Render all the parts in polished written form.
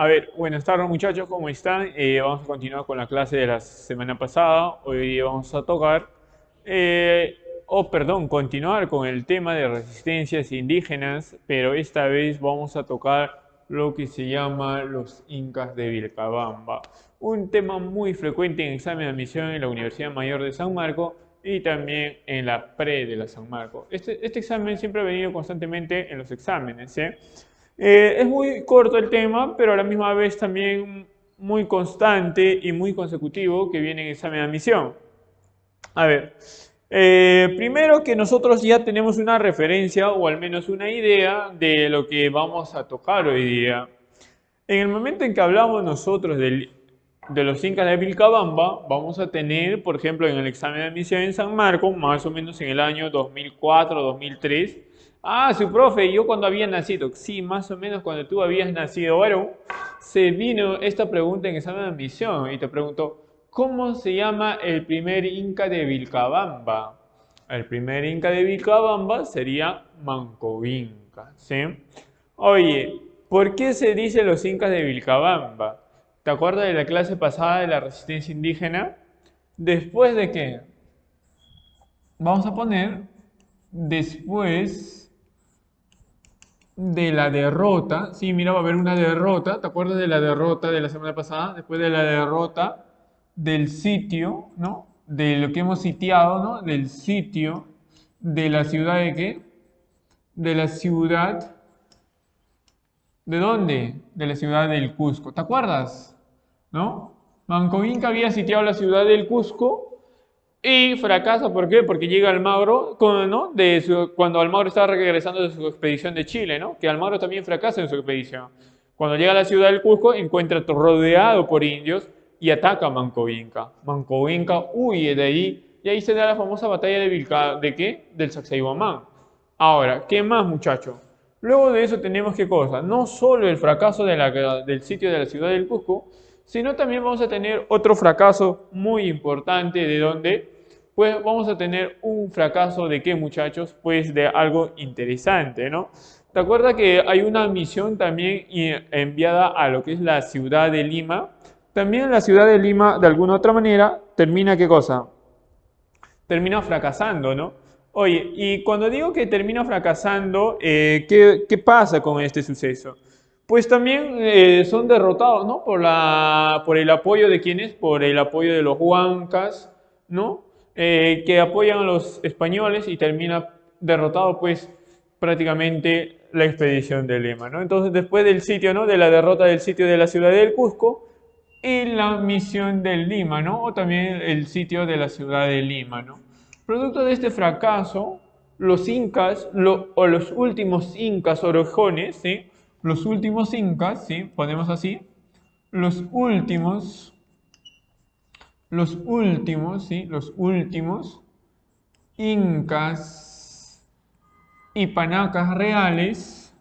A ver, buenas tardes muchachos, ¿cómo están? Vamos a continuar con la clase de la semana pasada. Hoy vamos a tocar, continuar con el tema de resistencias indígenas, pero esta vez vamos a tocar lo que se llama los incas de Vilcabamba. Un tema muy frecuente en examen de admisión en la Universidad Mayor de San Marcos y también en la pre de la San Marcos. Este examen siempre ha venido constantemente en los exámenes, ¿eh? Es muy corto el tema, pero a la misma vez también muy constante y muy consecutivo que viene en examen de admisión. A ver, primero que nosotros ya tenemos una referencia o al menos una idea de lo que vamos a tocar hoy día. En el momento en que hablamos nosotros de los incas de Vilcabamba, vamos a tener, por ejemplo, en el examen de admisión en San Marcos, más o menos en el año 2004-2003. Ah, su profe, yo cuando había nacido, sí, más o menos cuando tú habías nacido, varón, se vino esta pregunta en examen de admisión y te preguntó, ¿cómo se llama el primer inca de Vilcabamba? El primer inca de Vilcabamba sería Manco Inca, ¿sí? Oye, ¿por qué se dice los incas de Vilcabamba? ¿Te acuerdas de la clase pasada de la resistencia indígena? Después de qué? Vamos a poner después de la derrota. Sí, mira, va a haber una derrota. ¿Te acuerdas de la derrota de la semana pasada? Después de la derrota del sitio, ¿no? De lo que hemos sitiado, ¿no? Del sitio de la ciudad de qué? De la ciudad. ¿De dónde? De la ciudad del Cusco. ¿Te acuerdas? ¿No? Manco Inca había sitiado la ciudad del Cusco y fracasa. ¿Por qué? Porque llega Almagro, ¿no? Cuando Almagro estaba regresando de su expedición de Chile, ¿no? Que Almagro también fracasa en su expedición. Cuando llega a la ciudad del Cusco, encuentra rodeado por indios y ataca a Manco Inca. Manco Inca huye de ahí y ahí se da la famosa batalla de Vilca, ¿de qué? Del Sacsayhuamán. Ahora, ¿qué más, muchachos? Luego de eso tenemos qué cosa, no solo el fracaso del sitio de la ciudad del Cusco, sino también vamos a tener otro fracaso muy importante de donde, pues vamos a tener un fracaso de qué, muchachos, pues de algo interesante, ¿no? ¿Te acuerdas que hay una misión también enviada a lo que es la ciudad de Lima? También la ciudad de Lima, de alguna otra manera, termina qué cosa, termina fracasando, ¿no? Oye, y cuando digo que termina fracasando, ¿qué pasa con este suceso? Pues también son derrotados, ¿no? Por el apoyo de quienes, por el apoyo de los huancas, ¿no? Que apoyan a los españoles y termina derrotado, pues, prácticamente la expedición de Lima, ¿no? Entonces, después del sitio, ¿no? De la derrota del sitio de la ciudad del Cusco y la misión de Lima, ¿no? O también el sitio de la ciudad de Lima, ¿no? Producto de este fracaso, los incas, o los últimos incas orojones, ¿sí? Los últimos incas, ¿sí? Ponemos así, los últimos, ¿sí? Los últimos incas y panacas reales,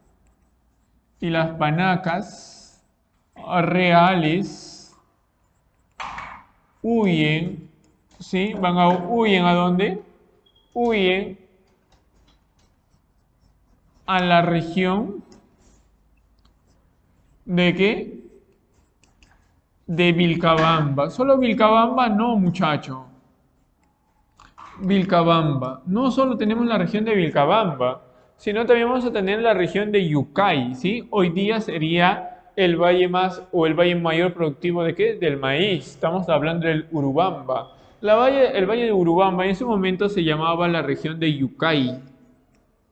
y las panacas reales huyen, ¿sí? Huyen ¿a dónde? Huyen a la región de qué? De Vilcabamba. Solo Vilcabamba no, muchacho. Vilcabamba. No solo tenemos la región de Vilcabamba, sino también vamos a tener la región de Yucay, ¿sí? Hoy día sería el valle más o el valle mayor productivo de qué? Del maíz. Estamos hablando del Urubamba. El valle de Urubamba en ese momento se llamaba la región de Yucay,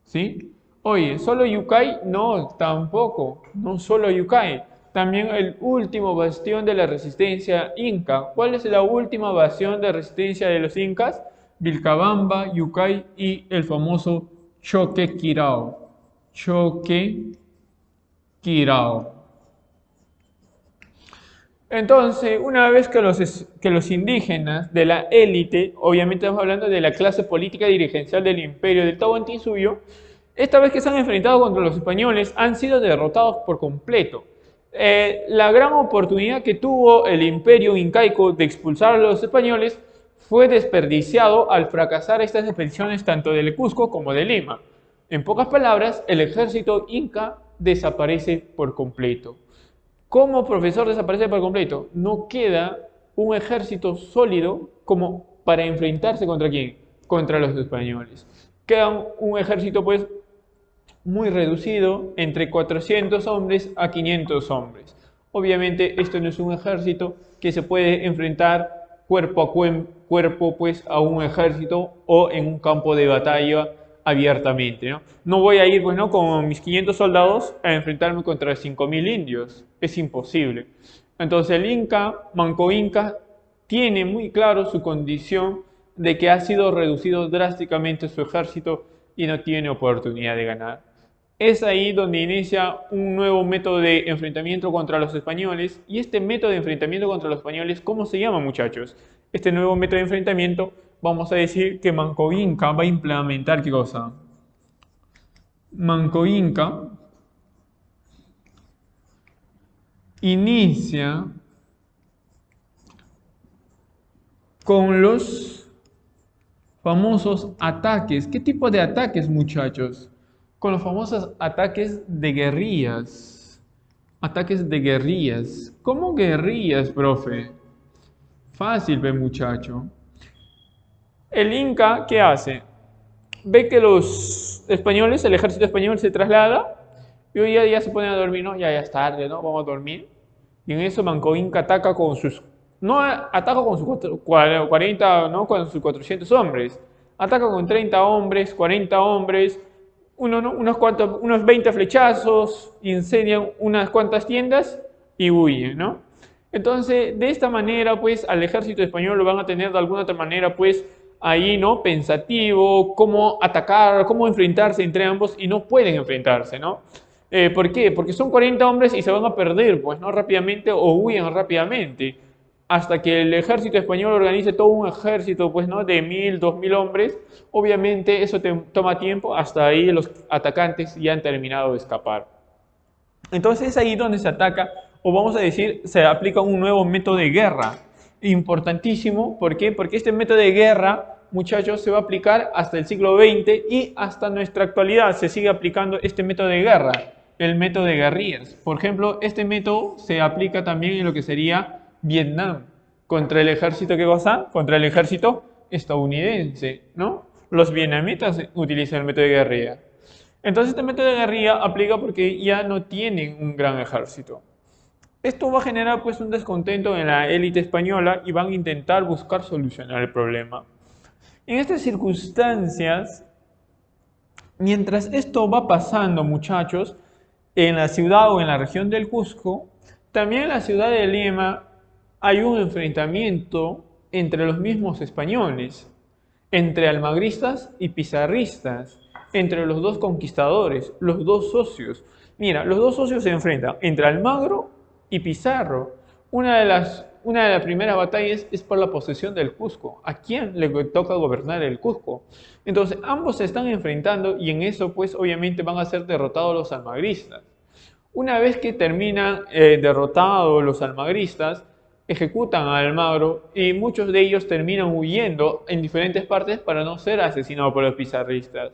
¿sí? Oye, ¿solo Yucay? No, tampoco. No solo Yucay. También el último bastión de la resistencia inca. ¿Cuál es la última bastión de resistencia de los incas? Vilcabamba, Yucay y el famoso Choquequirao. Choquequirao. Entonces, una vez que los indígenas de la élite, obviamente estamos hablando de la clase política dirigencial del imperio del Tahuantinsuyo, esta vez que se han enfrentado contra los españoles, han sido derrotados por completo. La gran oportunidad que tuvo el imperio incaico de expulsar a los españoles fue desperdiciado al fracasar estas expediciones tanto de Cusco como de Lima. En pocas palabras, el ejército inca desaparece por completo. ¿Cómo profesor desaparece por completo? No queda un ejército sólido como para enfrentarse contra quién, contra los españoles. Queda un ejército pues muy reducido, entre 400 hombres a 500 hombres. Obviamente esto no es un ejército que se puede enfrentar cuerpo a cuerpo pues a un ejército o en un campo de batalla abiertamente, ¿no? No voy a ir pues no con mis 500 soldados a enfrentarme contra 5000 indios, es imposible. Entonces el Inca, Manco Inca, tiene muy claro su condición de que ha sido reducido drásticamente su ejército y no tiene oportunidad de ganar. Es ahí donde inicia un nuevo método de enfrentamiento contra los españoles. Y este método de enfrentamiento contra los españoles, ¿cómo se llama, muchachos? Este nuevo método de enfrentamiento, vamos a decir que Manco Inca va a implementar, ¿qué cosa? Manco Inca inicia con los famosos ataques. ¿Qué tipo de ataques, muchachos? Con los famosos ataques de guerrillas. Ataques de guerrillas. ¿Cómo guerrillas, profe? Fácil, ve muchacho. El Inca, ¿qué hace? Ve que los españoles, el ejército español se traslada y hoy ya se ponen a dormir, ¿no? Ya es tarde, ¿no? Vamos a dormir. Y en eso Manco Inca ataca con sus... No ataca con sus 40, ¿no? Con sus 400 hombres. Ataca con 30 hombres, 40 hombres, unos 20 flechazos, incendian unas cuantas tiendas y huyen, ¿no? Entonces, de esta manera, pues, al ejército español lo van a tener de alguna otra manera, pues, ahí, ¿no? Pensativo, cómo atacar, cómo enfrentarse entre ambos y no pueden enfrentarse, ¿no? ¿Por qué? Porque son 40 hombres y se van a perder, pues, ¿no? Rápidamente o huyen rápidamente. Hasta que el ejército español organice todo un ejército, pues, ¿no? De 1000, 2000 hombres. Obviamente eso toma tiempo, hasta ahí los atacantes ya han terminado de escapar. Entonces es ahí donde se ataca, o vamos a decir, se aplica un nuevo método de guerra. Importantísimo, ¿por qué? Porque este método de guerra, muchachos, se va a aplicar hasta el siglo XX y hasta nuestra actualidad se sigue aplicando este método de guerra, el método de guerrillas. Por ejemplo, este método se aplica también en lo que sería Vietnam, contra el ejército, ¿qué cosa? Contra el ejército estadounidense, ¿no? Los vietnamitas utilizan el método de guerrilla. Entonces este método de guerrilla aplica porque ya no tienen un gran ejército. Esto va a generar pues un descontento en la élite española y van a intentar buscar solucionar el problema. En estas circunstancias, mientras esto va pasando, muchachos, en la ciudad o en la región del Cusco, también en la ciudad de Lima hay un enfrentamiento entre los mismos españoles, entre almagristas y pizarristas, entre los dos conquistadores, los dos socios. Mira, los dos socios se enfrentan entre Almagro y Pizarro. Una de las primeras batallas es por la posesión del Cusco. ¿A quién le toca gobernar el Cusco? Entonces, ambos se están enfrentando y en eso, pues, obviamente van a ser derrotados los almagristas. Una vez que terminan derrotados los almagristas, ejecutan a Almagro y muchos de ellos terminan huyendo en diferentes partes para no ser asesinados por los pizarristas.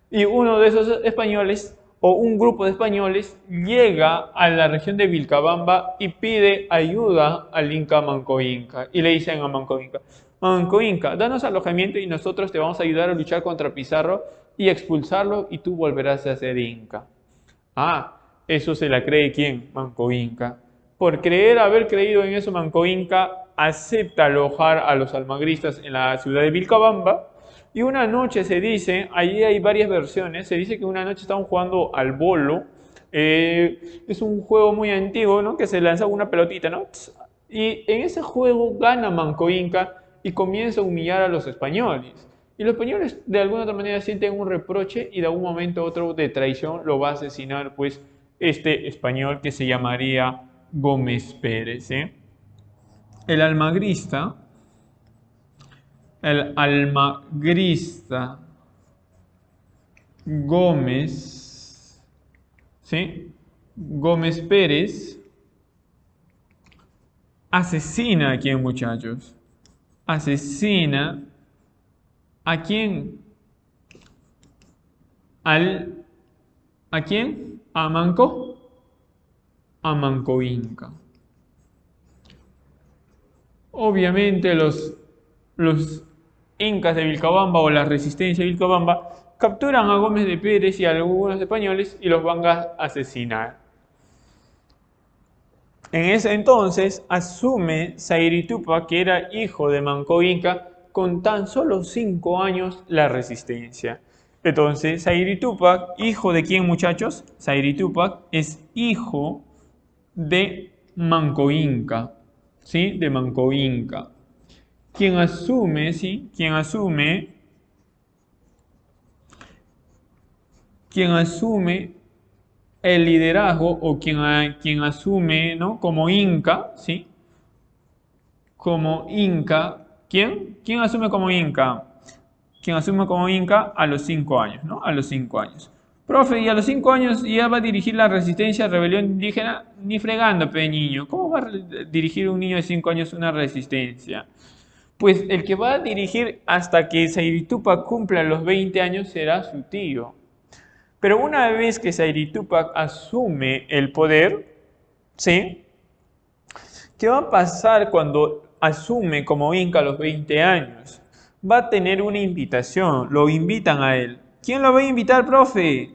Y uno de esos españoles, o un grupo de españoles, llega a la región de Vilcabamba y pide ayuda al Inca Manco Inca. Y le dicen a Manco Inca, Manco Inca, danos alojamiento y nosotros te vamos a ayudar a luchar contra Pizarro y expulsarlo y tú volverás a ser Inca. Ah, eso se la cree quién, Manco Inca. Por haber creído en eso, Manco Inca acepta alojar a los almagristas en la ciudad de Vilcabamba. Y una noche se dice, ahí hay varias versiones, se dice que una noche estaban jugando al bolo. Es un juego muy antiguo, ¿no? Que se lanza una pelotita, ¿no? Y en ese juego gana Manco Inca y comienza a humillar a los españoles. Y los españoles de alguna otra manera sienten un reproche y de algún momento a otro de traición lo va a asesinar pues este español que se llamaría Gómez Pérez. El almagrista, el almagrista Gómez, ¿sí? Gómez Pérez asesina a quién, muchachos. Asesina a quién. ¿A quién? ¿A Manco? a Manco Inca. Obviamente los incas de Vilcabamba o la resistencia de Vilcabamba capturan a Gómez de Pérez y a algunos españoles y los van a asesinar. En ese entonces asume Sayri Tupac, que era hijo de Manco Inca, con tan solo 5 años la resistencia. Entonces, Sayri Tupac, ¿hijo de quién, muchachos? Sayri Tupac es hijo de Manco Inca, ¿sí? De Manco Inca. Quien asume, ¿sí? Quien asume el liderazgo o quien asume, ¿no? Como Inca, ¿sí? Como Inca, ¿quién? ¿Quién asume como Inca? Quien asume como Inca a los 5 años, ¿no? A los 5 años. Profe, y a los 5 años ya va a dirigir la resistencia a rebelión indígena, ni fregando, pe niño. ¿Cómo va a dirigir un niño de 5 años una resistencia? Pues el que va a dirigir hasta que Sayri Tupac cumpla los 20 años será su tío. Pero una vez que Sayri Tupac asume el poder, ¿sí? ¿Qué va a pasar cuando asume como Inca a los 20 años? Va a tener una invitación, lo invitan a él. ¿Quién lo va a invitar, profe?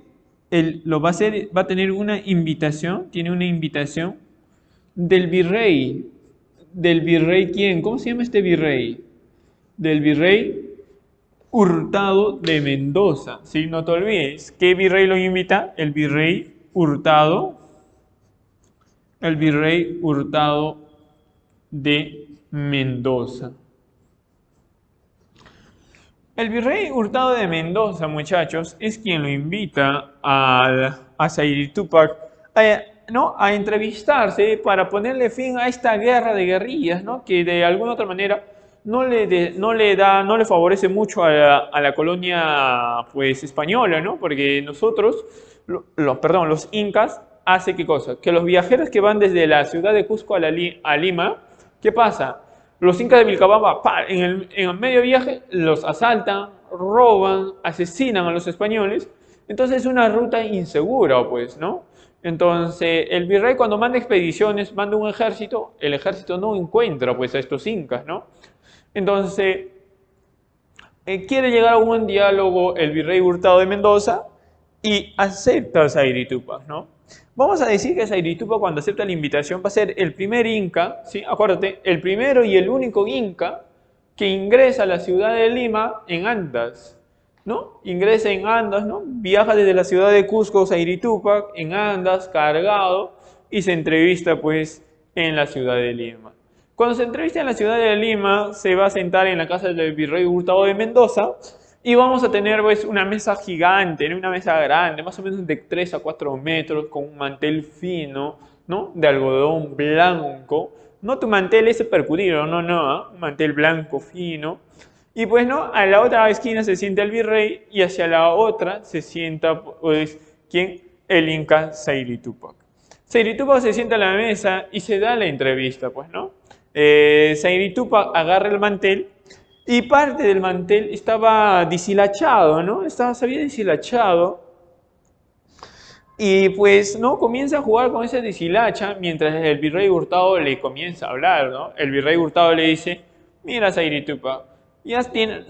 Él lo va a hacer, va a tener una invitación, tiene una invitación del virrey. ¿Del virrey quién? ¿Cómo se llama este virrey? Del virrey Hurtado de Mendoza. ¿Sí? No te olvides. ¿Qué virrey lo invita? El virrey Hurtado de Mendoza. El virrey Hurtado de Mendoza, muchachos, es quien lo invita a Sayri Tupac ¿no? A entrevistarse para ponerle fin a esta guerra de guerrillas, ¿no? Que de alguna otra manera no le favorece mucho a la colonia pues, española, ¿no? Porque nosotros, perdón, los incas, hace qué cosa? Que los viajeros que van desde la ciudad de Cusco a Lima, ¿qué pasa? Los incas de Vilcabamba, en el medio viaje, los asaltan, roban, asesinan a los españoles. Entonces es una ruta insegura, pues, ¿no? Entonces, el virrey cuando manda expediciones, manda un ejército, el ejército no encuentra, pues, a estos incas, ¿no? Entonces, quiere llegar a un buen diálogo el virrey Hurtado de Mendoza y acepta a Sayri Tupac, ¿no? Vamos a decir que Sayri Tupac cuando acepta la invitación va a ser el primer inca, ¿sí? Acuérdate, el primero y el único inca que ingresa a la ciudad de Lima en andas, ¿no? Ingresa en andas, ¿no? Viaja desde la ciudad de Cusco, Sayri Tupac, en andas, cargado, y se entrevista, pues, en la ciudad de Lima. Cuando se entrevista en la ciudad de Lima, se va a sentar en la casa del virrey Hurtado de Mendoza y vamos a tener pues, una mesa gigante, una mesa grande, más o menos de 3 a 4 metros, con un mantel fino, ¿no? De algodón blanco. No tu mantel ese percutido, no, no, ¿eh? Un mantel blanco fino. Y pues, ¿no? A la otra esquina se sienta el virrey y hacia la otra se sienta, pues, ¿quién? El inca Sayri Tupac. Sayri Tupac se sienta a la mesa y se da la entrevista, pues, ¿no? Sayri Tupac agarra el mantel y parte del mantel estaba deshilachado, ¿no? Se había deshilachado y pues, ¿no? Comienza a jugar con esa deshilacha mientras el virrey Hurtado le comienza a hablar, ¿no? El virrey Hurtado le dice, mira Sayri Tupac,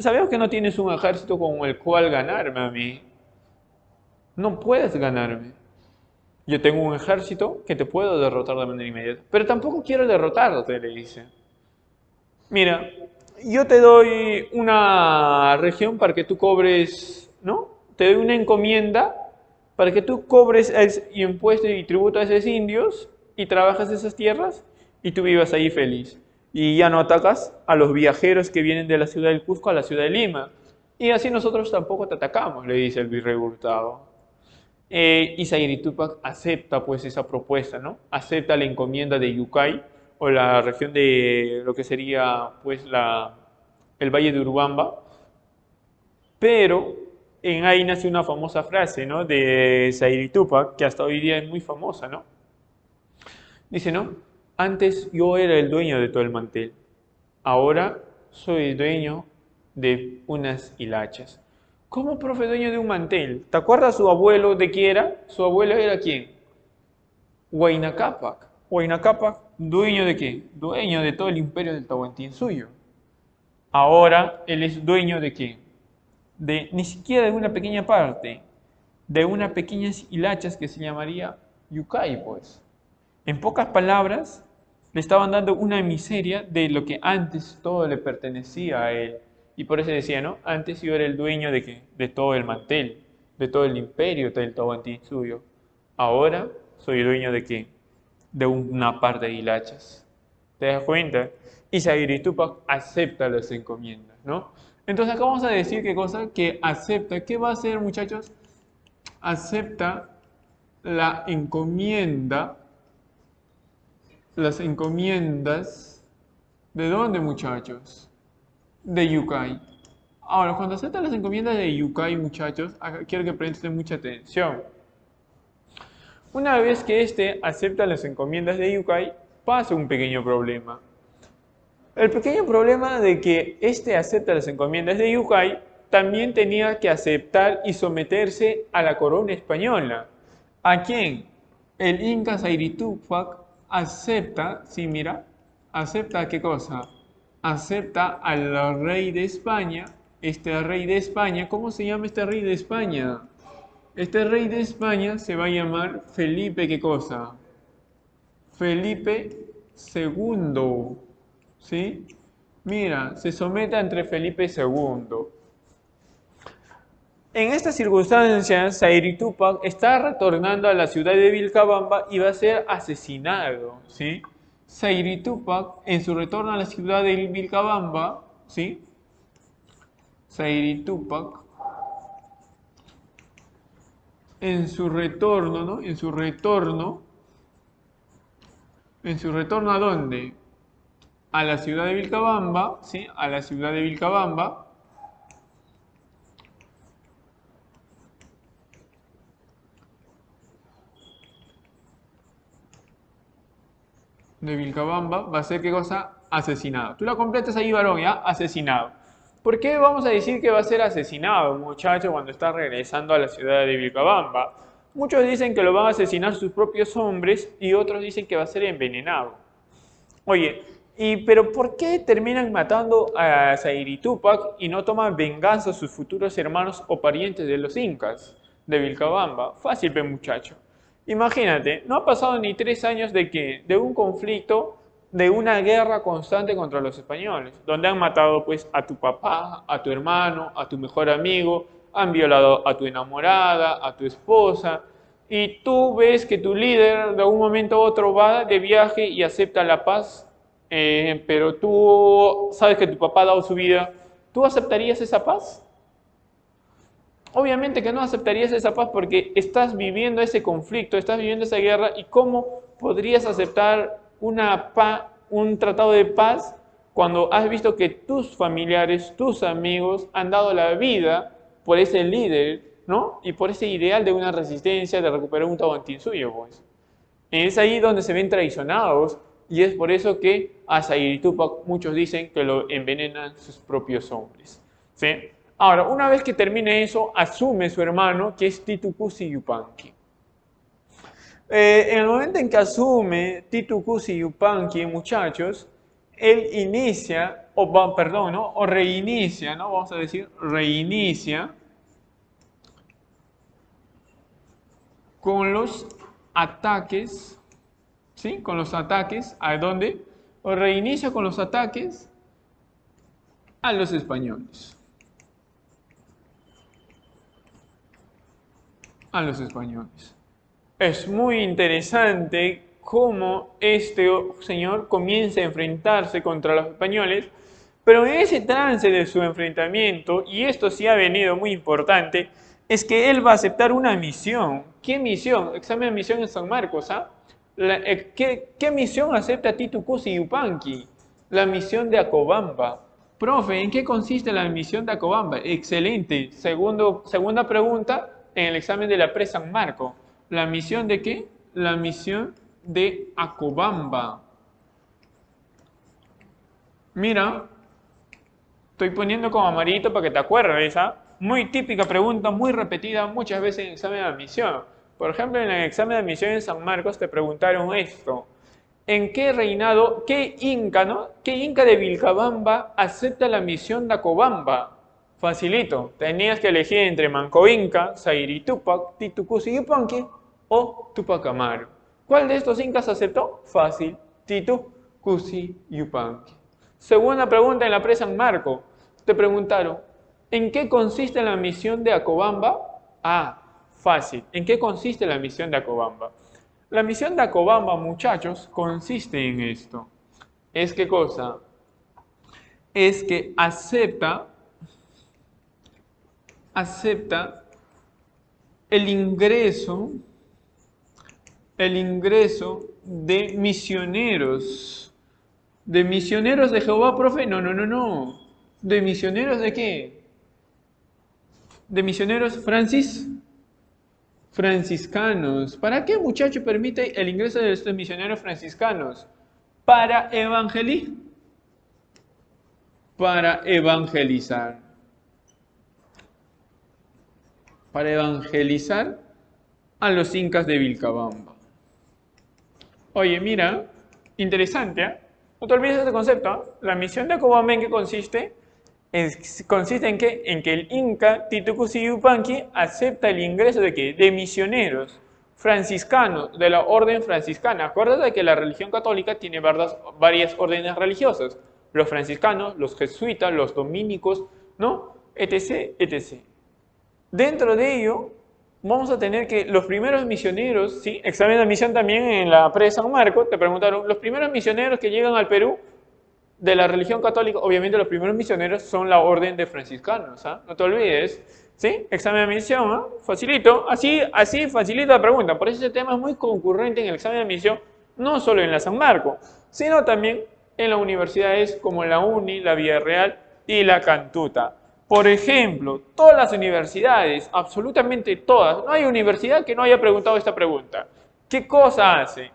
sabemos que no tienes un ejército con el cual ganarme a mí. No puedes ganarme. Yo tengo un ejército que te puedo derrotar de manera inmediata, pero tampoco quiero derrotarte, le dice. Mira, yo te doy una región para que tú cobres, ¿no? Te doy una encomienda para que tú cobres impuestos y tributo a esos indios y trabajas esas tierras y tú vivas ahí feliz. Y ya no atacas a los viajeros que vienen de la ciudad del Cusco a la ciudad de Lima. Y así nosotros tampoco te atacamos, le dice el virrey Hurtado. Y Sayri Tupac acepta pues esa propuesta, ¿no? Acepta la encomienda de Yucay o la región de lo que sería pues el Valle de Urubamba, pero en ahí nace una famosa frase, ¿no? De Sayri Tupac, que hasta hoy día es muy famosa, ¿no? Dice, ¿no? Antes yo era el dueño de todo el mantel, ahora soy el dueño de unas hilachas. ¿Cómo, profe, dueño de un mantel? ¿Te acuerdas su abuelo de quién era? ¿Su abuelo era quién? Huayna Cápac. Huayna Cápac, ¿dueño de qué? Dueño de todo el imperio del Tahuantinsuyo. Ahora él es dueño de qué? De ni siquiera de una pequeña parte, de unas pequeñas hilachas que se llamaría Yucay, pues. En pocas palabras, le estaban dando una miseria de lo que antes todo le pertenecía a él. Y por eso decía, ¿no? Antes yo era el dueño de qué? De todo el mantel, de todo el imperio del Tahuantinsuyo. Ahora soy dueño de qué? De una parte de hilachas. ¿Te das cuenta? Y Sairi Tupac acepta las encomiendas, ¿no? Entonces acá vamos a decir qué cosa, que acepta. ¿Qué va a hacer, muchachos? Acepta la encomienda, las encomiendas, ¿de dónde, muchachos? De Yucay. Ahora, cuando acepta las encomiendas de Yucay, muchachos, acá quiero que presten mucha atención. Una vez que éste acepta las encomiendas de Yucay, pasa un pequeño problema. El pequeño problema de que éste acepta las encomiendas de Yucay, también tenía que aceptar y someterse a la corona española. ¿A quién? El Inca Sairi Tupac acepta, sí, mira, acepta ¿qué cosa? Acepta al rey de España. Este rey de España, ¿cómo se llama este rey de España? Este rey de España se va a llamar Felipe, ¿qué cosa? Felipe II, ¿sí? Mira, se somete entre Felipe II. En estas circunstancias, Sairi Tupac está retornando a la ciudad de Vilcabamba y va a ser asesinado, ¿sí? Sairi Tupac, en su retorno a la ciudad de Vilcabamba, ¿sí? Sairi Tupac, en su retorno, ¿no? ¿en su retorno a dónde? A la ciudad de Vilcabamba, ¿sí? A la ciudad de Vilcabamba. De Vilcabamba va a ser ¿qué cosa? Asesinado. Tú la completas ahí, varón, ¿ya? Asesinado. ¿Por qué vamos a decir que va a ser asesinado, muchacho, cuando está regresando a la ciudad de Vilcabamba? Muchos dicen que lo van a asesinar sus propios hombres y otros dicen que va a ser envenenado. Oye, pero ¿por qué terminan matando a Sairi Tupac y no toman venganza a sus futuros hermanos o parientes de los incas de Vilcabamba? Fácil, muchacho. Imagínate, no ha pasado ni 3 años de un conflicto, de una guerra constante contra los españoles, donde han matado pues a tu papá, a tu hermano, a tu mejor amigo, han violado a tu enamorada, a tu esposa, y tú ves que tu líder de un momento a otro va de viaje y acepta la paz, pero tú sabes que tu papá ha dado su vida, ¿tú aceptarías esa paz? Obviamente que no aceptarías esa paz porque estás viviendo ese conflicto, estás viviendo esa guerra y ¿cómo podrías aceptar un tratado de paz cuando has visto que tus familiares, tus amigos han dado la vida por ese líder, ¿no? Y por ese ideal de una resistencia, de recuperar un Tahuantinsuyo, pues. Es ahí donde se ven traicionados y es por eso que a Sairi Tupac muchos dicen que lo envenenan sus propios hombres, ¿sí? Ahora, una vez que termine eso, asume su hermano, que es Titu Cusi Yupanqui. En el momento en que asume Titu Cusi Yupanqui, muchachos, él inicia, perdón, ¿no? O reinicia, ¿no? Vamos a decir, reinicia con los ataques, ¿sí? Con los ataques, ¿a dónde? O reinicia con los ataques a los españoles. A los españoles. Es muy interesante cómo este señor comienza a enfrentarse contra los españoles, pero en ese trance de su enfrentamiento, y esto sí ha venido muy importante, es que él va a aceptar una misión. ¿Qué misión? Examen de misión en San Marcos, ¿ah? ¿Qué misión acepta Titu Cusi Yupanqui? La misión de Acobamba. Profe, ¿en qué consiste la misión de Acobamba? Excelente. Segunda pregunta en el examen de la pre-San Marco. ¿La misión de qué? La misión de Acobamba. Mira, estoy poniendo como amarillito para que te acuerdes, ¿ah? Muy típica pregunta, muy repetida muchas veces en el examen de admisión. Por ejemplo, en el examen de admisión en San Marcos te preguntaron esto. ¿En qué reinado, qué inca, ¿no? ¿Qué inca de Vilcabamba acepta la misión de Acobamba? Facilito. Tenías que elegir entre Manco Inca, Zairi Tupac, Titu Cusi Yupanqui o Tupac Amaru. ¿Cuál de estos incas aceptó? Fácil. Titu Cusi Yupanqui. Segunda pregunta en la pre-San Marco. Te preguntaron, ¿en qué consiste la misión de Acobamba? Ah, fácil. ¿En qué consiste la misión de Acobamba? La misión de Acobamba, muchachos, consiste en esto. ¿Es qué cosa? Es que acepta el ingreso de misioneros. ¿De misioneros de Jehová, profe? No, no, no, no. ¿De misioneros de qué? ¿De misioneros franciscanos? ¿Para qué, muchacho, permite el ingreso de estos misioneros franciscanos? Para evangelizar. Para evangelizar a los incas de Vilcabamba. Oye, mira, interesante, ¿eh? No te olvides de este concepto, ¿eh? La misión de Acobamba, ¿en qué consiste? Consiste en que el Inca Titu Cusi Yupanqui acepta el ingreso de ¿qué? De misioneros franciscanos de la orden franciscana. Acuérdate que la religión católica tiene varias órdenes religiosas. Los franciscanos, los jesuitas, los dominicos, ¿no? Etc, etc. Dentro de ello, vamos a tener que los primeros misioneros, ¿sí? Examen de admisión también en la pre-San Marco, te preguntaron, los primeros misioneros que llegan al Perú de la religión católica, obviamente los primeros misioneros son la orden de franciscanos, ¿ah? No te olvides, ¿sí? Examen de admisión, ¿ah? Facilito, así facilita la pregunta, por eso ese tema es muy concurrente en el examen de admisión, no solo en la San Marco, sino también en las universidades como la UNI, la Villarreal y la Cantuta. Por ejemplo, todas las universidades, absolutamente todas, no hay universidad que no haya preguntado esta pregunta. ¿Qué cosa hace?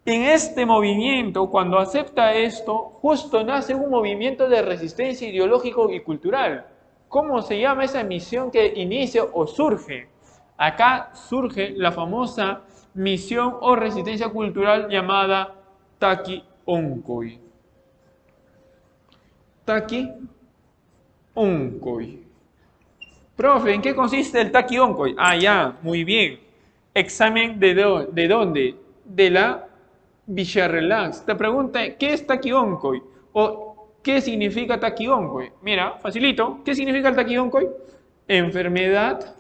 En este movimiento, cuando acepta esto, justo nace un movimiento de resistencia ideológico y cultural. ¿Cómo se llama esa misión que inicia o surge? Acá surge la famosa misión o resistencia cultural llamada Taki Oncoy. Taki Oncoy. Profe, ¿en qué consiste el Taki Oncoy? Ah, ya, muy bien. Examen de dónde? De la Villarrelax. Te pregunta, ¿qué es Taki Oncoy? O ¿qué significa Taki Oncoy? Mira, facilito. ¿Qué significa el Taki Oncoy? Enfermedad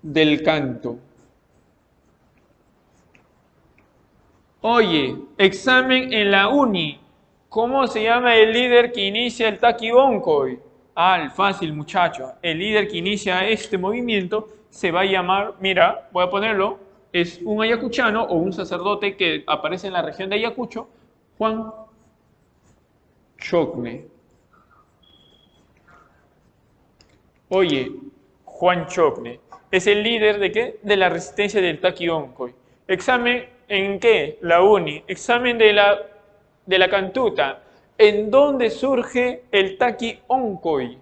del canto. Oye, examen en la uni. ¿Cómo se llama el líder que inicia el Taki Oncoy? Ah, fácil, muchacho. El líder que inicia este movimiento se va a llamar, mira, voy a ponerlo, es un ayacuchano o un sacerdote que aparece en la región de Ayacucho, Juan Chocne. Oye, Juan Chocne es el líder de qué? De la resistencia del Taki Oncoy. Examen en qué? La uni. Examen de la Cantuta. ¿En dónde surge el Taki Oncoy?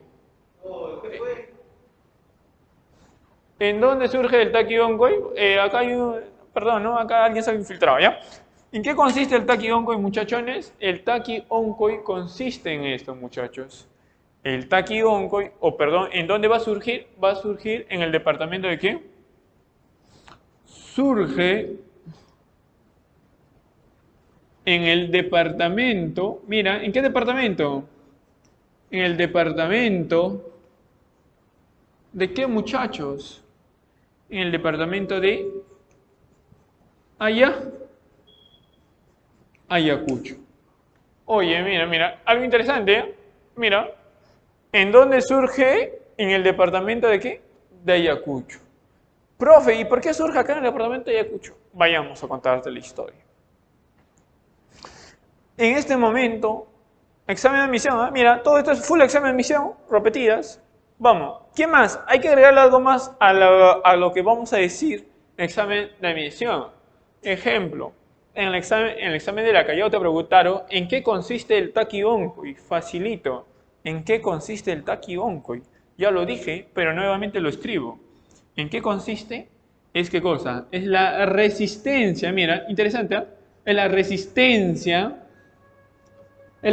¿En dónde surge el Taki Oncoy? Acá hay un... Perdón, ¿no? Acá alguien se ha infiltrado, ¿ya? ¿En qué consiste el Taki Oncoy, muchachones? El Taki Oncoy consiste en esto, muchachos. El Taki Oncoy, o perdón, ¿en dónde va a surgir? Va a surgir en el departamento de qué? Surge en el departamento, mira, ¿en qué departamento? En el departamento de qué, muchachos? En el departamento de Ayacucho. Oye, mira, algo interesante, ¿eh? Mira, ¿en dónde surge? En el departamento de qué? De Ayacucho. Profe, ¿y por qué surge acá en el departamento de Ayacucho? Vayamos a contarte la historia. En este momento, examen de admisión, ¿eh? Mira, todo esto es full examen de admisión, repetidas. Vamos, ¿qué más? Hay que agregarle algo más a lo que vamos a decir en examen de admisión. Ejemplo, en el examen de la Callao te preguntaron en qué consiste el Taki Oncoy. Facilito. ¿En qué consiste el Takigonkoy? Ya lo dije, pero nuevamente lo escribo. ¿En qué consiste? ¿Es qué cosa? Es la resistencia, mira, interesante, ¿eh? Es la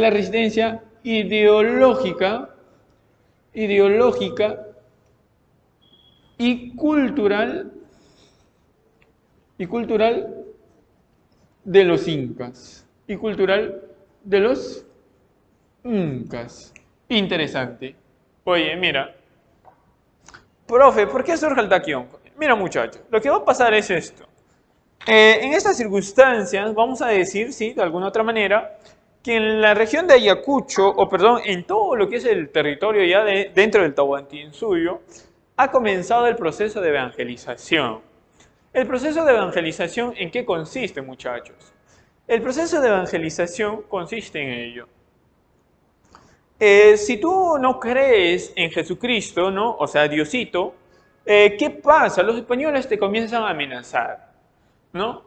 resistencia ideológica y cultural de los incas. Y cultural de los incas. Interesante. Oye, mira, profe, ¿por qué surge el taquionco? Mira, muchachos, lo que va a pasar es esto. En estas circunstancias, vamos a decir, sí, de alguna otra manera, que en la región de Ayacucho, o perdón, en todo lo que es el territorio ya dentro del Tahuantinsuyo, ha comenzado el proceso de evangelización. ¿El proceso de evangelización en qué consiste, muchachos? El proceso de evangelización consiste en ello. Si tú no crees en Jesucristo, ¿no? O sea, Diosito, ¿qué pasa? Los españoles te comienzan a amenazar, ¿no?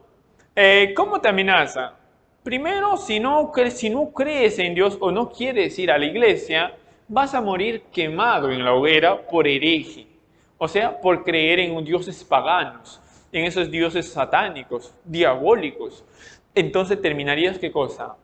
¿Cómo te amenaza? Primero, si no crees en Dios o no quieres ir a la iglesia, vas a morir quemado en la hoguera por hereje. O sea, por creer en dioses paganos, en esos dioses satánicos, diabólicos. Entonces terminarías, ¿qué cosa?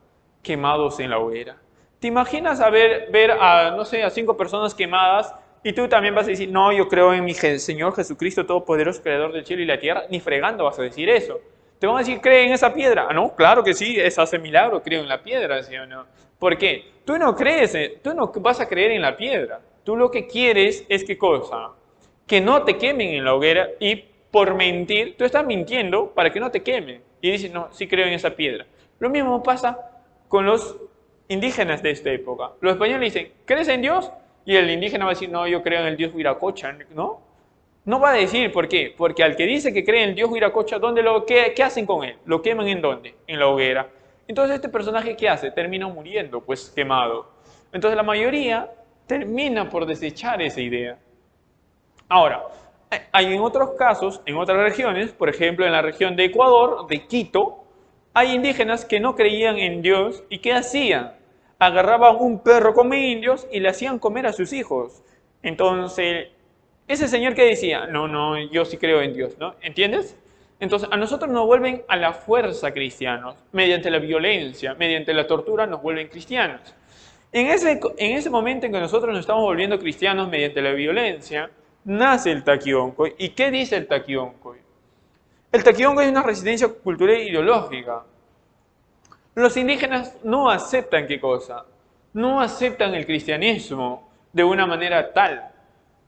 Quemados en la hoguera. ¿Te imaginas ver a, no sé, a 5 personas quemadas y tú también vas a decir, no, yo creo en mi Señor Jesucristo Todopoderoso, Creador del cielo y la tierra? Ni fregando vas a decir eso. Te van a decir, ¿cree en esa piedra? Ah, no, claro que sí, esa hace milagro, creo en la piedra, ¿sí o no? ¿Por qué? Tú no crees, tú no vas a creer en la piedra. Tú lo que quieres es, ¿qué cosa? Que no te quemen en la hoguera y por mentir, tú estás mintiendo para que no te quemen. Y dices, no, sí creo en esa piedra. Lo mismo pasa con los indígenas de esta época. Los españoles dicen, ¿crees en Dios? Y el indígena va a decir, no, yo creo en el Dios Huiracocha, ¿no? No va a decir, ¿por qué? Porque al que dice que cree en el Dios Huiracocha, ¿qué hacen con él? ¿Lo queman en dónde? En la hoguera. Entonces este personaje, ¿qué hace? Termina muriendo, pues quemado. Entonces la mayoría termina por desechar esa idea. Ahora, hay en otros casos, en otras regiones, por ejemplo en la región de Ecuador, de Quito, hay indígenas que no creían en Dios y ¿qué hacían? Agarraban un perro como indios y le hacían comer a sus hijos. Entonces, ese señor que decía, no, no, yo sí creo en Dios, ¿no? ¿Entiendes? Entonces, a nosotros nos vuelven a la fuerza cristianos, mediante la violencia, mediante la tortura nos vuelven cristianos. En ese momento en que nosotros nos estamos volviendo cristianos mediante la violencia, nace el Taquioncoy. ¿Y qué dice el Taquioncoy? El Taquioncoy es una resistencia cultural e ideológica. Los indígenas no aceptan ¿qué cosa? No aceptan el cristianismo de una manera tal.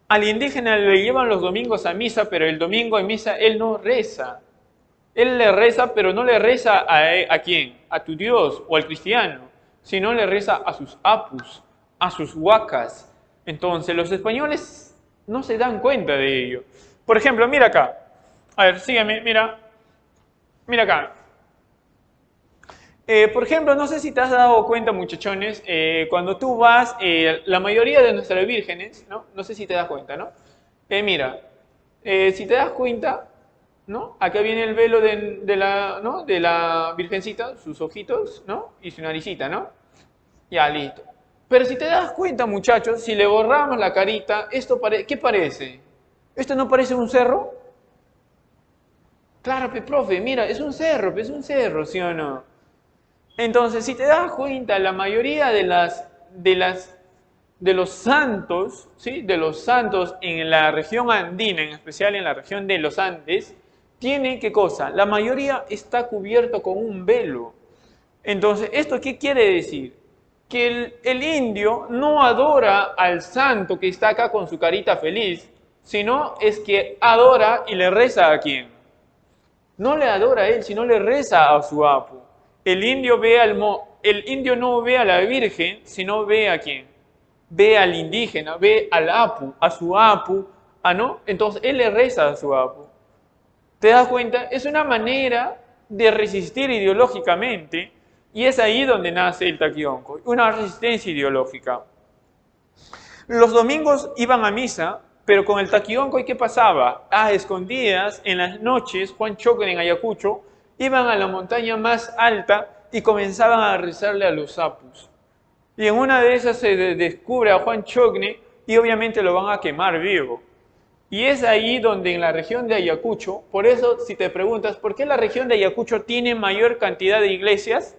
Al indígena le llevan los domingos a misa, pero el domingo en misa él no reza. Él le reza, pero no le reza a quién, a tu Dios o al cristiano, sino le reza a sus apus, a sus huacas. Entonces los españoles no se dan cuenta de ello. Por ejemplo, mira acá. A ver, sígueme, mira. Mira acá. Por ejemplo, no sé si te has dado cuenta, muchachones, cuando tú vas, la mayoría de nuestras vírgenes, ¿no? No sé si te das cuenta, ¿no? Mira, si te das cuenta, ¿no? Acá viene el velo ¿no? De la virgencita, sus ojitos, ¿no? Y su naricita, ¿no? Ya, listo. Pero si te das cuenta, muchachos, si le borramos la carita, ¿qué parece? ¿Esto no parece un cerro? Claro, profe, mira, es un cerro, ¿sí o no? Entonces, si te das cuenta, la mayoría de los santos, ¿sí? De los santos en la región andina, en especial en la región de los Andes, tienen ¿qué cosa? La mayoría está cubierto con un velo. Entonces, ¿esto qué quiere decir? Que el indio no adora al santo que está acá con su carita feliz, sino es que adora y le reza a quién. No le adora a él, sino le reza a su apu. El indio no ve a la Virgen, sino ve a quién. Ve al indígena, ve al apu, a su apu, ¿no? Entonces él le reza a su apu. ¿Te das cuenta? Es una manera de resistir ideológicamente y es ahí donde nace el Taquionco, una resistencia ideológica. Los domingos iban a misa, pero con el Taquionco, ¿qué pasaba? A escondidas, en las noches, Juan Choque en Ayacucho, iban a la montaña más alta y comenzaban a rezarle a los sapos. Y en una de esas se descubre a Juan Chocne y obviamente lo van a quemar vivo. Y es ahí donde en la región de Ayacucho, por eso si te preguntas, ¿por qué la región de Ayacucho tiene mayor cantidad de iglesias?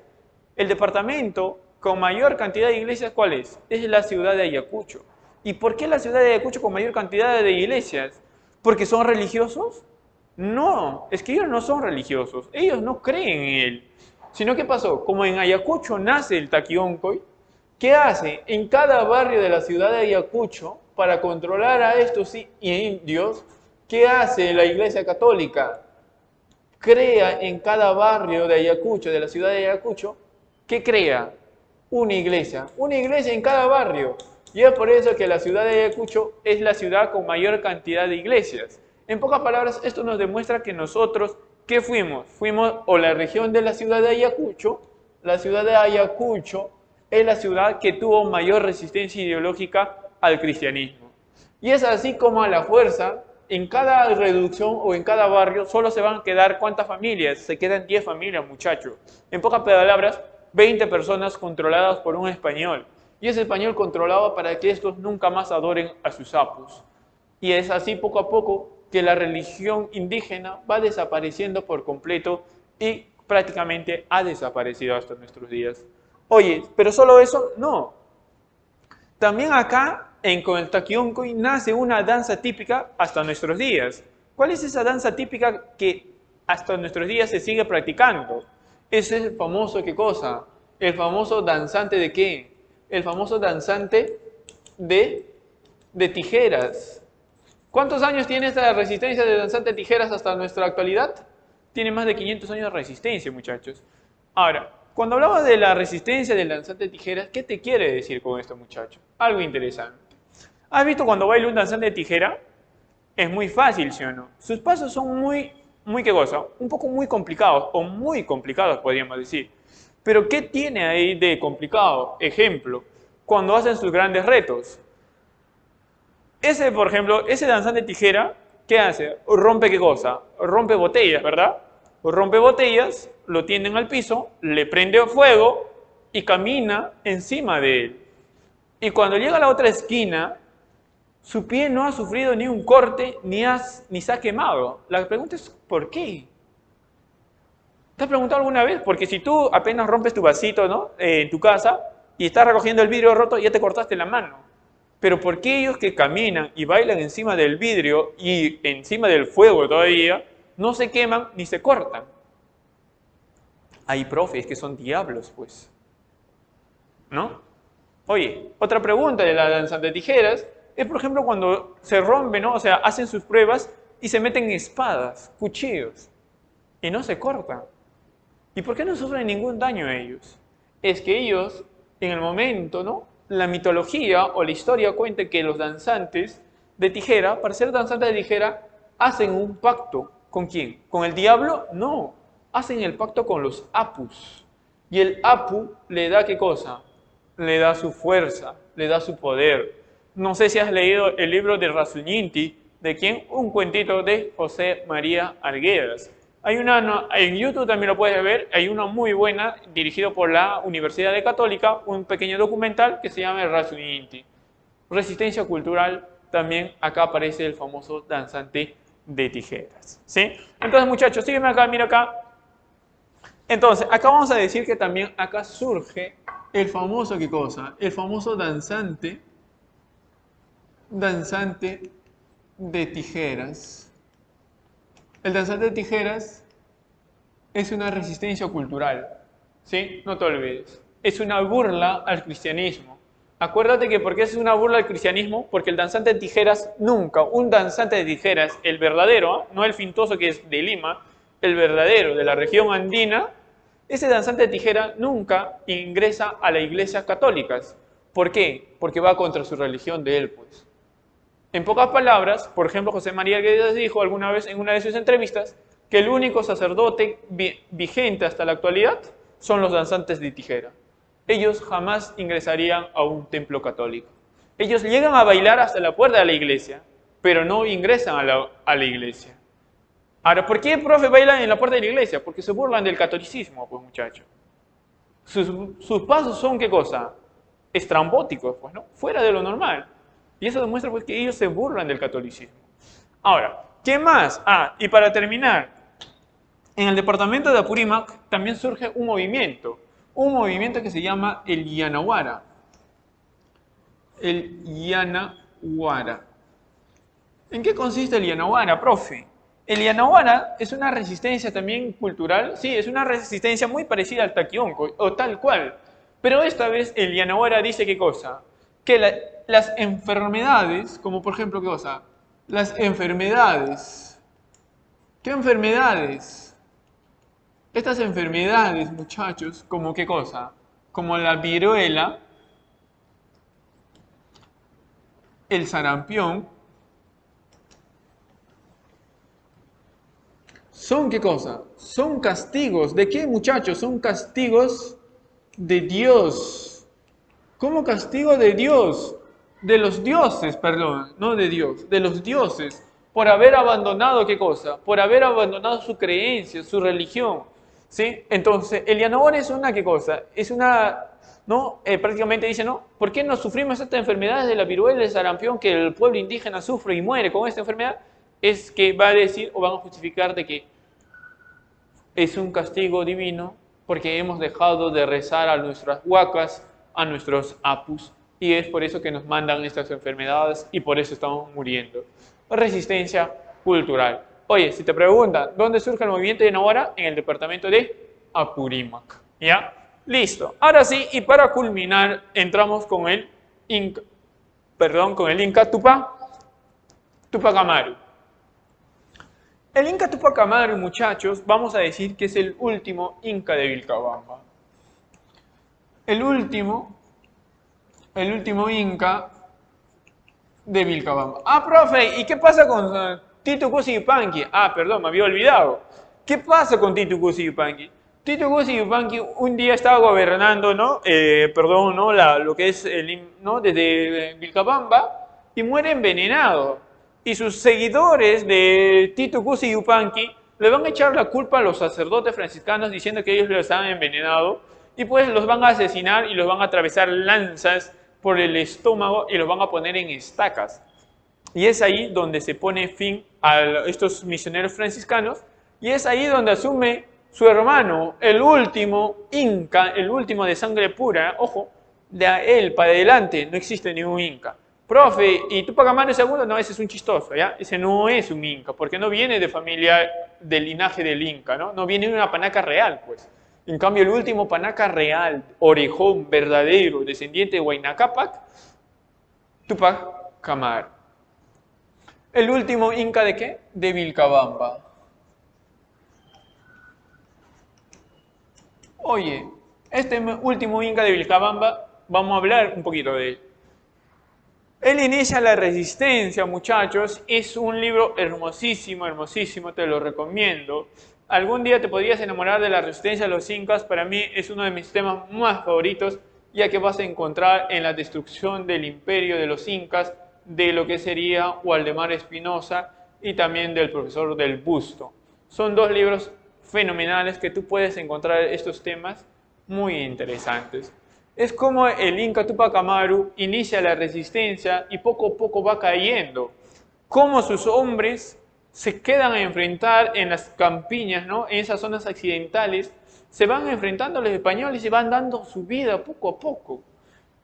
El departamento con mayor cantidad de iglesias, ¿cuál es? Es la ciudad de Ayacucho. ¿Y por qué la ciudad de Ayacucho con mayor cantidad de iglesias? ¿Porque son religiosos? No, es que ellos no son religiosos, ellos no creen en él. Sino ¿qué pasó? Como en Ayacucho nace el Taquioncoy, ¿qué hace? En cada barrio de la ciudad de Ayacucho, para controlar a estos indios, ¿qué hace la Iglesia Católica? Crea en cada barrio de Ayacucho, de la ciudad de Ayacucho, ¿qué crea? Una iglesia en cada barrio. Y es por eso que la ciudad de Ayacucho es la ciudad con mayor cantidad de iglesias. En pocas palabras, esto nos demuestra que nosotros, ¿qué fuimos? Fuimos o la región de la ciudad de Ayacucho. La ciudad de Ayacucho es la ciudad que tuvo mayor resistencia ideológica al cristianismo. Y es así como a la fuerza, en cada reducción o en cada barrio solo se van a quedar ¿cuántas familias? Se quedan 10 familias, muchachos. En pocas palabras, 20 personas controladas por un español. Y ese español controlaba para que estos nunca más adoren a sus apus. Y es así poco a poco que la religión indígena va desapareciendo por completo y prácticamente ha desaparecido hasta nuestros días. Oye, ¿pero solo eso? No. También acá, con el Taquioncoy, nace una danza típica hasta nuestros días. ¿Cuál es esa danza típica que hasta nuestros días se sigue practicando? Ese es el famoso, ¿qué cosa? El famoso danzante de qué? El famoso danzante de tijeras. ¿Cuántos años tiene esta resistencia de danzante de tijeras hasta nuestra actualidad? Tiene más de 500 años de resistencia, muchachos. Ahora, cuando hablaba de la resistencia del danzante de tijeras, ¿qué te quiere decir con esto, muchacho? Algo interesante. ¿Has visto cuando baila un danzante de tijera? Es muy fácil, ¿sí o no? Sus pasos son ¿qué cosa? Un poco muy complicados, o muy complicados, podríamos decir. Pero ¿qué tiene ahí de complicado? Ejemplo, cuando hacen sus grandes retos. Por ejemplo, ese danzante de tijera, ¿qué hace? Rompe ¿qué cosa? Rompe botellas, ¿verdad? Rompe botellas, lo tienden al piso, le prende fuego y camina encima de él. Y cuando llega a la otra esquina, su pie no ha sufrido ni un corte ni se ha quemado. La pregunta es, ¿por qué? ¿Te has preguntado alguna vez? Porque si tú apenas rompes tu vasito, ¿no? En tu casa y estás recogiendo el vidrio roto, ya te cortaste la mano. Pero ¿por qué ellos que caminan y bailan encima del vidrio y encima del fuego todavía, no se queman ni se cortan? Hay profes que son diablos, pues. ¿No? Oye, otra pregunta de la danza de tijeras es, por ejemplo, cuando se rompen, ¿no? O sea, hacen sus pruebas y se meten espadas, cuchillos, y no se cortan. ¿Y por qué no sufren ningún daño ellos? Es que ellos, en el momento, ¿no? La mitología o la historia cuenta que los danzantes de tijera, para ser danzantes de tijera, hacen un pacto. ¿Con quién? ¿Con el diablo? No. Hacen el pacto con los apus. Y el apu le da ¿qué cosa? Le da su fuerza, le da su poder. No sé si has leído el libro de Rasuñinti, ¿de quién? Un cuentito de José María Arguedas. En YouTube también lo puedes ver, hay una muy buena dirigido por la Universidad de Católica, un pequeño documental que se llama Rasuñinti. Resistencia cultural, también acá aparece el famoso danzante de tijeras. ¿Sí? Entonces, muchachos, sígueme acá, mira acá. Entonces, acá vamos a decir que también acá surge el famoso, ¿qué cosa? El famoso danzante de tijeras. El danzante de tijeras es una resistencia cultural, ¿sí? No te olvides. Es una burla al cristianismo. Acuérdate que ¿por qué es una burla al cristianismo? Porque el danzante de tijeras nunca, un danzante de tijeras, el verdadero, no el fintoso que es de Lima, el verdadero de la región andina, ese danzante de tijera nunca ingresa a la iglesia católica. ¿Por qué? Porque va contra su religión de él, pues. En pocas palabras, por ejemplo, José María Arguedas dijo alguna vez en una de sus entrevistas que el único sacerdote vigente hasta la actualidad son los danzantes de tijera. Ellos jamás ingresarían a un templo católico. Ellos llegan a bailar hasta la puerta de la iglesia, pero no ingresan a la iglesia. Ahora, ¿por qué, profe, bailan en la puerta de la iglesia? Porque se burlan del catolicismo, pues, muchachos. Sus pasos son, ¿qué cosa? estrambóticos, pues, ¿no? Fuera de lo normal. Y eso demuestra pues, que ellos se burlan del catolicismo. Ahora, ¿qué más? Ah, y para terminar, en el departamento de Apurímac también surge un movimiento que se llama el Yanaguara. El Yanaguara. ¿En qué consiste el Yanaguara, profe? El Yanaguara es una resistencia también cultural, sí, es una resistencia muy parecida al Taquionco, o tal cual. Pero esta vez el Yanaguara dice qué cosa, que las enfermedades, como por ejemplo qué cosa, las enfermedades. ¿Qué enfermedades? Estas enfermedades, muchachos, como qué cosa, como la viruela, el sarampión, ¿son qué cosa? Son castigos. ¿De qué, muchachos? Son castigos de Dios. ¿Cómo castigo de Dios? De los dioses, perdón, no de Dios, de los dioses, por haber abandonado qué cosa? Por haber abandonado su creencia, su religión. ¿Sí? Entonces, el Yanaguara es una qué cosa? Es una, ¿no? Prácticamente dice, ¿no? ¿Por qué no sufrimos estas enfermedades de la viruela y el sarampión que el pueblo indígena sufre y muere con esta enfermedad? Es que va a decir o van a justificar de que es un castigo divino porque hemos dejado de rezar a nuestras huacas, a nuestros apus, y es por eso que nos mandan estas enfermedades y por eso estamos muriendo. Resistencia cultural. Oye, si te preguntan, ¿dónde surge el movimiento de Yanaguara? En el departamento de Apurímac. ¿Ya? Listo. Ahora sí, y para culminar, entramos con el Inca, Tupac Amaru. El Inca Tupac Amaru, muchachos, vamos a decir que es el último Inca de Vilcabamba. El último Inca de Vilcabamba. Ah, profe, ¿y qué pasa con Titu Cusi Yupanqui? Ah, perdón, me había olvidado. ¿Qué pasa con Titu Cusi Yupanqui? Titu Cusi Yupanqui un día estaba gobernando, ¿no? ¿No? Lo que es ¿no? Desde Vilcabamba y muere envenenado. Y sus seguidores de Titu Cusi Yupanqui le van a echar la culpa a los sacerdotes franciscanos diciendo que ellos los han envenenado y pues los van a asesinar y los van a atravesar lanzas por el estómago y los van a poner en estacas. Y es ahí donde se pone fin a estos misioneros franciscanos y es ahí donde asume su hermano, el último Inca, el último de sangre pura, ojo, de él para adelante no existe ningún Inca. Profe, ¿y Tupac Amaru II? No, ese es un chistoso, ¿ya? Ese no es un Inca, porque no viene de familia del linaje del Inca, ¿no? No viene de una panaca real, pues. En cambio, el último panaca real, orejón, verdadero, descendiente de Huayna Cápac, Tupac Amaru. ¿El último Inca de qué? De Vilcabamba. Oye, este último Inca de Vilcabamba, vamos a hablar un poquito de él. Él inicia la resistencia, muchachos. Es un libro hermosísimo, hermosísimo, te lo recomiendo. Algún día te podrías enamorar de la resistencia de los incas. Para mí es uno de mis temas más favoritos, ya que vas a encontrar en la destrucción del imperio de los incas, de lo que sería Waldemar Espinosa y también del profesor del Busto. Son dos libros fenomenales que tú puedes encontrar estos temas muy interesantes. Es como el Inca Tupac Amaru inicia la resistencia y poco a poco va cayendo. Cómo sus hombres se quedan a enfrentar en las campiñas, ¿no? En esas zonas accidentales, se van enfrentando a los españoles y van dando su vida poco a poco,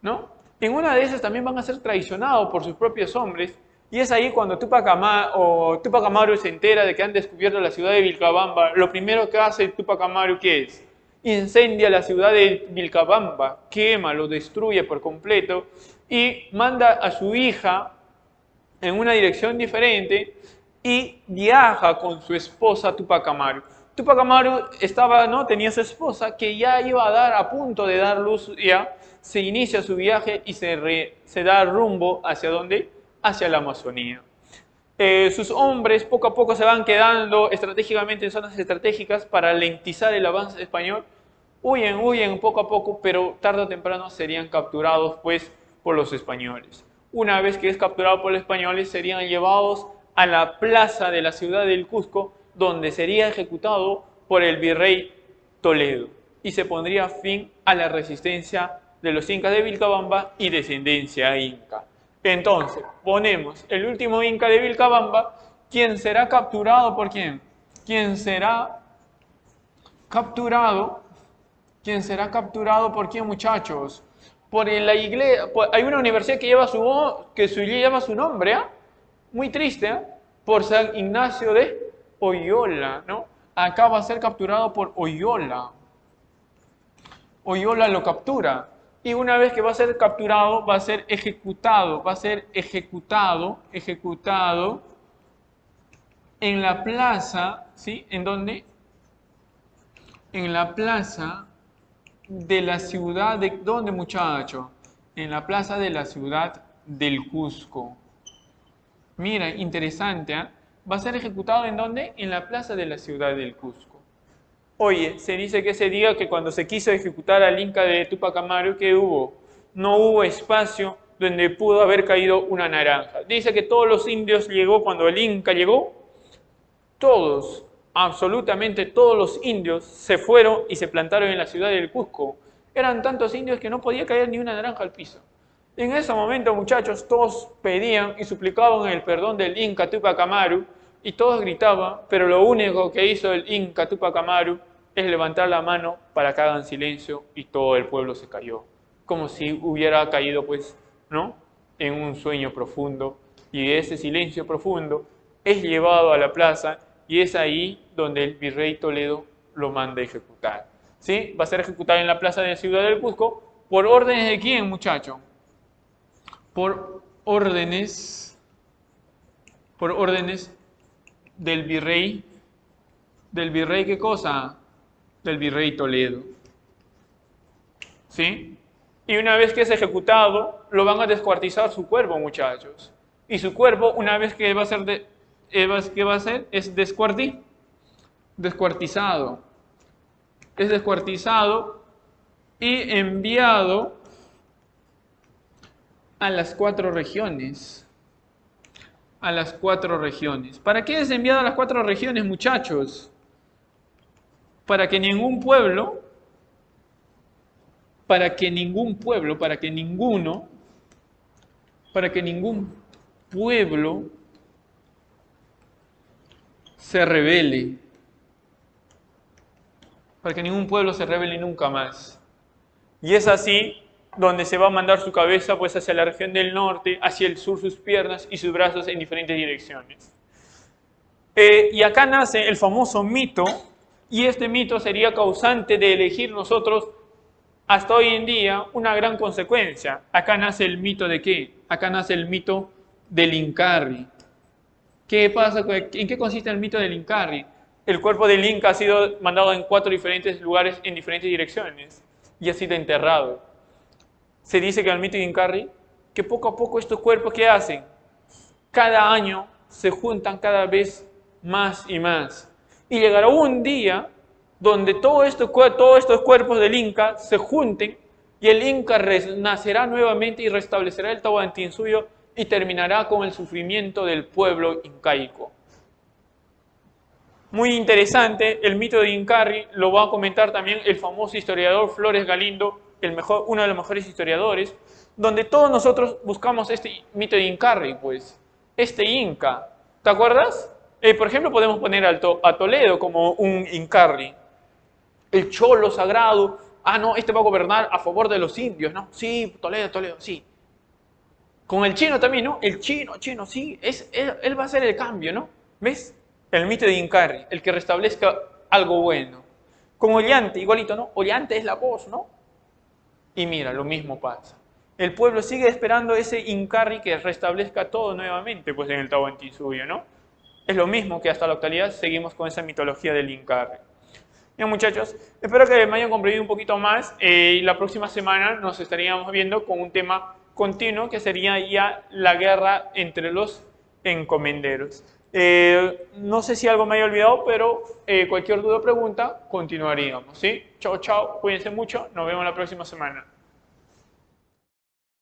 ¿no? En una de esas también van a ser traicionados por sus propios hombres y es ahí cuando Tupac Amaru se entera de que han descubierto la ciudad de Vilcabamba. Lo primero que hace Tupac Amaru, ¿qué es? Incendia la ciudad de Vilcabamba, quema, lo destruye por completo y manda a su hija en una dirección diferente y viaja con su esposa Tupac Amaru. Tupac Amaru estaba, ¿no? Tenía su esposa que ya iba a dar, a punto de dar luz, ya se inicia su viaje y se da rumbo hacia ¿dónde? Hacia la Amazonía. Sus hombres poco a poco se van quedando estratégicamente en zonas estratégicas para lentizar el avance español. Huyen poco a poco, pero tarde o temprano serían capturados pues por los españoles. Una vez que es capturado por los españoles, serían llevados a la plaza de la ciudad del Cusco, donde sería ejecutado por el virrey Toledo y se pondría fin a la resistencia de los incas de Vilcabamba y descendencia inca. Entonces, ponemos el último inca de Vilcabamba, ¿quién será capturado por quién? ¿Quién será capturado? ¿Quién será capturado por quién, muchachos? Por la iglesia, hay una universidad que lleva su nombre, ¿eh? Muy triste, ¿eh? Por San Ignacio de Oyola, ¿no? Acá va a ser capturado por Oyola. Oyola lo captura. Y una vez que va a ser capturado, va a ser ejecutado. Va a ser ejecutado en la plaza, ¿sí? ¿En dónde? En la plaza de la ciudad de... ¿Dónde, muchacho? En la plaza de la ciudad del Cusco. Mira, interesante, ¿eh? ¿Va a ser ejecutado en dónde? En la plaza de la ciudad del Cusco. Oye, se dice que ese día que cuando se quiso ejecutar al Inca de Tupac Amaru, ¿qué hubo? No hubo espacio donde pudo haber caído una naranja. Dice que todos los indios llegó, cuando el Inca llegó, todos, absolutamente todos los indios se fueron y se plantaron en la ciudad del Cusco. Eran tantos indios que no podía caer ni una naranja al piso. En ese momento, muchachos, todos pedían y suplicaban el perdón del Inca Tupac Amaru y todos gritaban, pero lo único que hizo el Inca Tupac Amaru es levantar la mano para que hagan silencio y todo el pueblo se cayó. Como si hubiera caído, pues, ¿no? En un sueño profundo. Y ese silencio profundo es llevado a la plaza y es ahí donde el virrey Toledo lo manda a ejecutar. ¿Sí? Va a ser ejecutado en la plaza de la ciudad del Cusco. ¿Por órdenes de quién, muchacho? Por órdenes del virrey. ¿Del virrey qué cosa? Del virrey Toledo. ¿Sí? Y una vez que es ejecutado, lo van a descuartizar su cuerpo, muchachos. Y su cuerpo, una vez que va a ser ¿qué va a hacer? Es descuartizado. Es descuartizado y enviado a las 4 regiones. A las 4 regiones. ¿Para qué es enviado a las 4 regiones, muchachos? Para que ningún pueblo, para que ningún pueblo se rebele. Para que ningún pueblo se rebele nunca más. Y es así donde se va a mandar su cabeza pues hacia la región del norte, hacia el sur sus piernas y sus brazos en diferentes direcciones. Y acá nace el famoso mito, y este mito sería causante de elegir nosotros hasta hoy en día una gran consecuencia. Acá nace el mito de ¿qué? Acá nace el mito del Incarri. ¿Qué pasa? ¿En qué consiste el mito del Incarri? El cuerpo del Inca ha sido mandado en 4 diferentes lugares en diferentes direcciones y ha sido enterrado. Se dice que en el mito de Incarri, que poco a poco estos cuerpos, ¿qué hacen? Cada año se juntan cada vez más y más. Y llegará un día donde todos estos cuerpos del Inca se junten y el Inca nacerá nuevamente y restablecerá el Tahuantinsuyo y terminará con el sufrimiento del pueblo incaico. Muy interesante, el mito de Incarri lo va a comentar también el famoso historiador Flores Galindo, uno de los mejores historiadores, donde todos nosotros buscamos este mito de Incarri, pues, este Inca. ¿Te acuerdas? Por ejemplo, podemos poner a Toledo como un Incarri. El cholo sagrado, no, este va a gobernar a favor de los indios, ¿no? Sí, Toledo, sí. Con el chino también, ¿no? El chino, sí, él va a hacer el cambio, ¿no? ¿Ves? El mito de Incarri, el que restablezca algo bueno. Con Ollante, igualito, ¿no? Ollante es la voz, ¿no? Y mira, lo mismo pasa. El pueblo sigue esperando ese Incarri que restablezca todo nuevamente, pues en el Tahuantinsuyo, ¿no? Es lo mismo que hasta la actualidad seguimos con esa mitología del Incarri. Bien, muchachos, espero que me hayan comprendido un poquito más y la próxima semana nos estaríamos viendo con un tema continuo que sería ya la guerra entre los encomenderos. No sé si algo me haya olvidado, pero cualquier duda o pregunta continuaríamos, ¿sí? Chao, chao, cuídense mucho, nos vemos la próxima semana.